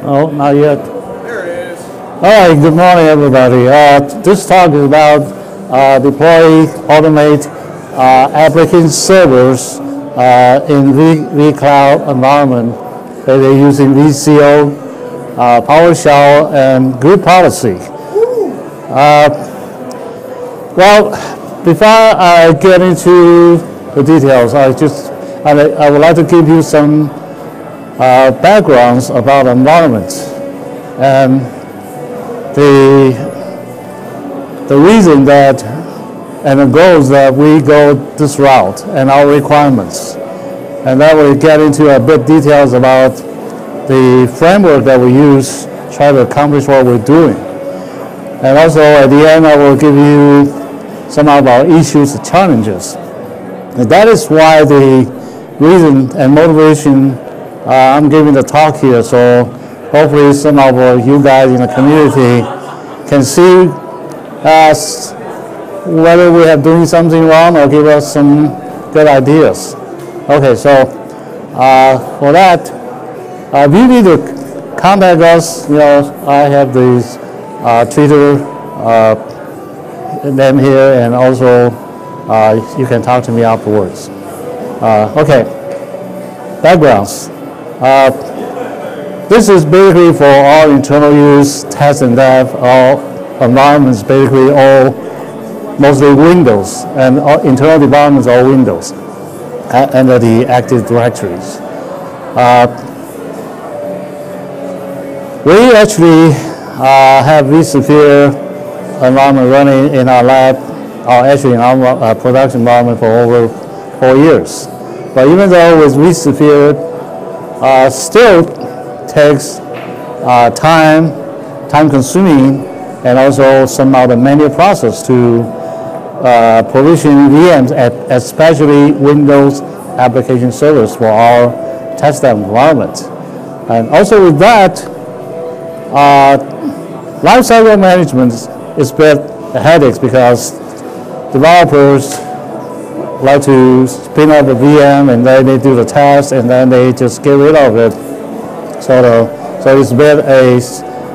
Oh, not yet. There it is. All right, good morning, everybody. This talk is about deploy, automate application servers in vCloud environment. They're using vCloud, PowerShell, and Group Policy. Well, before I get into the details, I would like to give you some backgrounds about environment and the reason that and the goals that we go this route and our requirements, and then we get into a bit details about the framework that we use try to accomplish what we're doing, and also at the end I will give you some of our issues and challenges, and that is why the reason and motivation I'm giving the talk here, so hopefully some of you guys in the community can see us whether we are doing something wrong or give us some good ideas. Okay, so for that, if you need to contact us, I have this Twitter name here, and also you can talk to me afterwards. Okay, backgrounds. This is basically for all internal use, test and dev, all environments, basically all mostly Windows, and all internal departments are Windows under the Active Directories. We actually have vSphere environment running in our lab, or actually in our production environment for over 4 years. But even though with vSphere, still takes time-consuming, and also some of the manual process to provision VMs, especially Windows application servers for our test environment. And also with that, lifecycle management is a bit a headache because developers like to spin up a VM and then they do the test and then they just get rid of it. So it's a bit a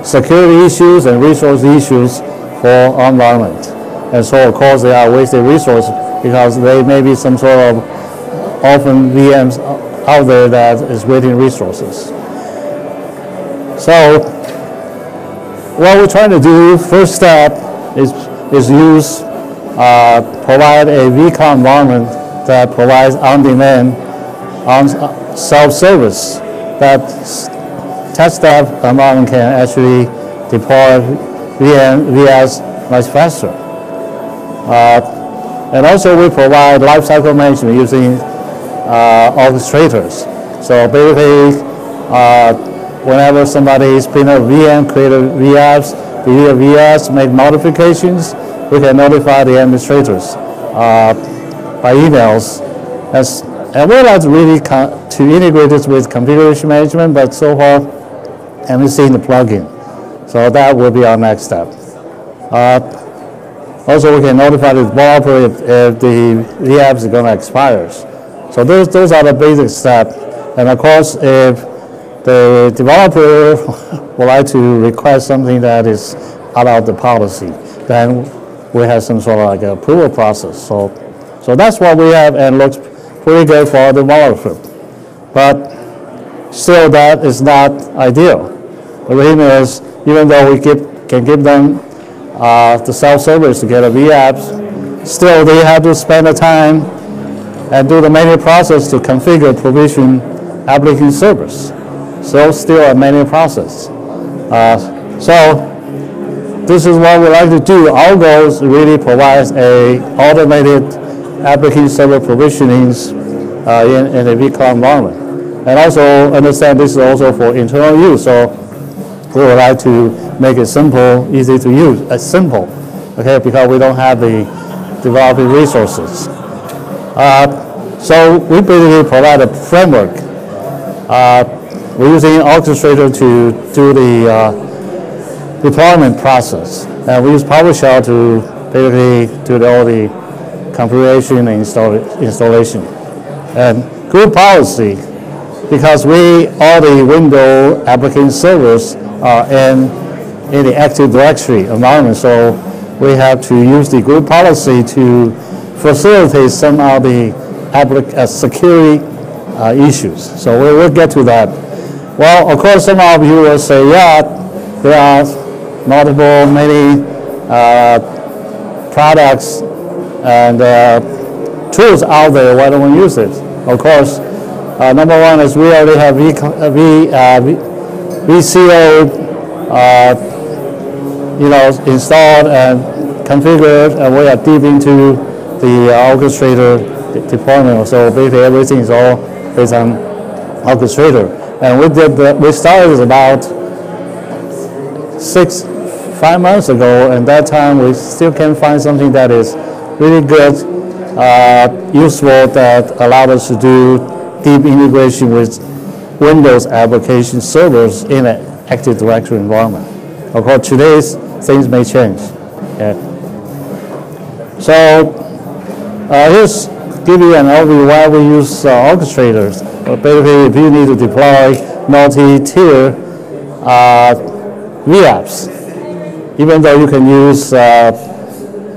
security issues and resource issues for our environment. And so of course they are wasted resources because there may be some sort of often VMs out there that is waiting resources. So what we're trying to do, first step is provide a vCloud environment that provides on-demand, self-service that test staff environment can actually deploy VMs much faster. And also we provide lifecycle management using orchestrators. So basically, whenever somebody spin up VM, create a VMs, delete a VMs, make modifications, we can notify the administrators by emails. And we'd like to really to integrate this with configuration management, but so far haven't seen the plugin. So that will be our next step. Also, we can notify the developer if the VMs is going to expire. So those are the basic steps. And of course, if the developer would like to request something that is out of the policy, then we have some sort of like an approval process. So that's what we have, and looks pretty good for the developer. But still, that is not ideal. The reason is, even though we can give them the self-service to get a VApps, still they have to spend the time and do the manual process to configure provision application servers. So still a manual process. So this is what we like to do. Our goal is to really provide a automated application server provisionings in a vCloud environment. And also understand this is also for internal use. So we would like to make it simple, easy to use, simple, okay, because we don't have the developing resources. So we basically provide a framework. We're using orchestrator to do the deployment process, and we use PowerShell to basically do all the configuration and installation. And group policy, because all the Windows application servers are in the Active Directory environment, so we have to use the group policy to facilitate some of the security issues. So we will get to that. Well, of course, some of you will say, yeah, there are many products and tools out there. Why don't we use it? Of course, number one is we already have vCloud, installed and configured, and we are deep into the orchestrator deployment. So basically, everything is all based on orchestrator. And we started about 5 months ago, and that time we still can find something that is really good, useful, that allowed us to do deep integration with Windows application servers in an Active Directory environment. Of course, today's things may change. Yeah. So here's give you an overview why we use orchestrators. Basically, if you need to deploy multi-tier vApps, even though you can use a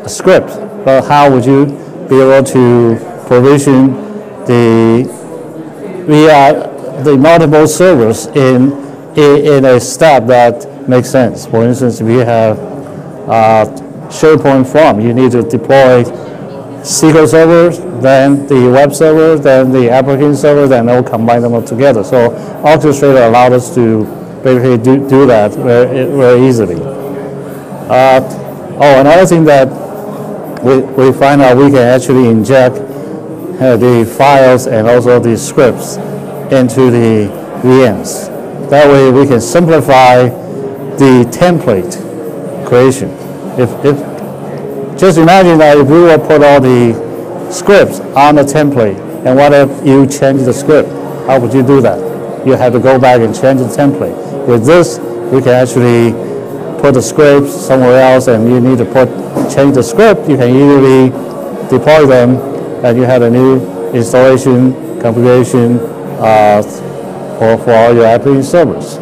script, but how would you be able to provision the multiple servers in a step that makes sense? For instance, if you have SharePoint Farm, you need to deploy SQL servers, then the web server, then the application server, then they'll combine them all together. So Orchestrator allowed us to basically do that very easily. Another thing that we find out, we can actually inject the files and also the scripts into the VMs. That way we can simplify the template creation. Just imagine that if we will put all the scripts on the template, and what if you change the script? How would you do that? You have to go back and change the template. With this, we can actually put the scripts somewhere else, and you need to change the script. You can easily deploy them, and you have a new installation configuration for all your application servers.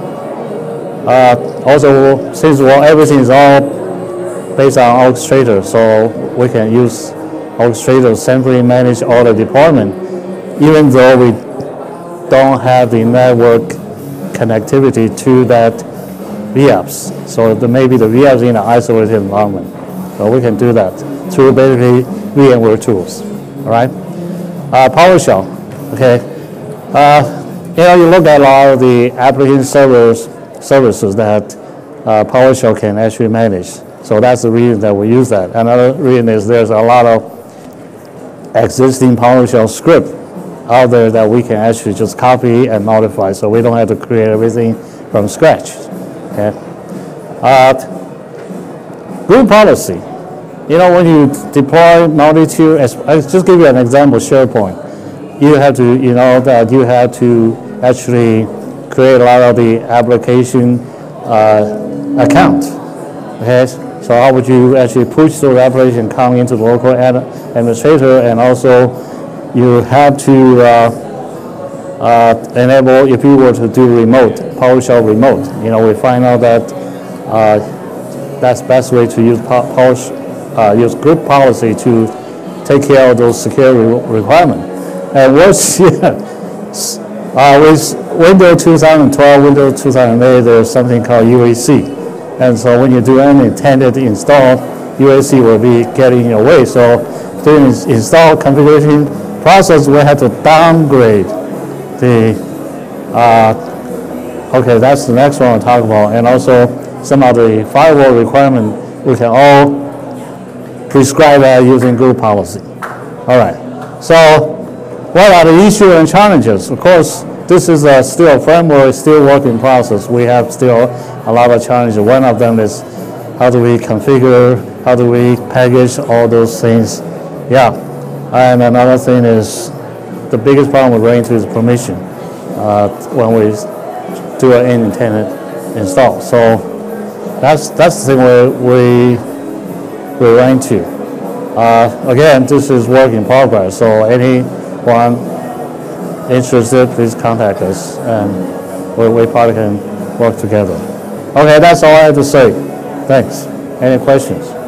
Also, since everything is all based on Orchestrator, so we can use Orchestrator to centrally manage all the deployment, even though we don't have the network connectivity to that vApps. So maybe the vApps in an isolated environment. So we can do that through basically VMworld tools. All right. PowerShell. Okay. You look at a lot of the application services that PowerShell can actually manage. So that's the reason that we use that. Another reason is there's a lot of existing PowerShell script out there that we can actually just copy and modify, so we don't have to create everything from scratch. Okay. Group policy. When you deploy multi-tier, I'll just give you an example, SharePoint. You have to, that you have to actually create a lot of the application account. Okay. So how would you actually push those applications come into the local administrator, and also you have to enable, if you were to do remote, PowerShell remote. We find out that that's the best way to use use group policy to take care of those security requirements. And with Windows 2012, Windows 2008, there's something called UAC. And so when you do an intended install, UAC will be getting in your way. So during the install configuration process, we have to downgrade the, okay, that's the next one I'll talk about. And also some of the firewall requirement, we can all prescribe that using group policy. All right, so what are the issues and challenges? Of course, this is still a framework, still work in process. We have still a lot of challenges. One of them is how do we configure, how do we package all those things? Yeah, and another thing is the biggest problem we run into is permission when we do an intended install. So that's the thing we run into. Again, this is work in progress, so anyone interested, please contact us, and we probably can work together. Okay, that's all I have to say. Thanks. Any questions?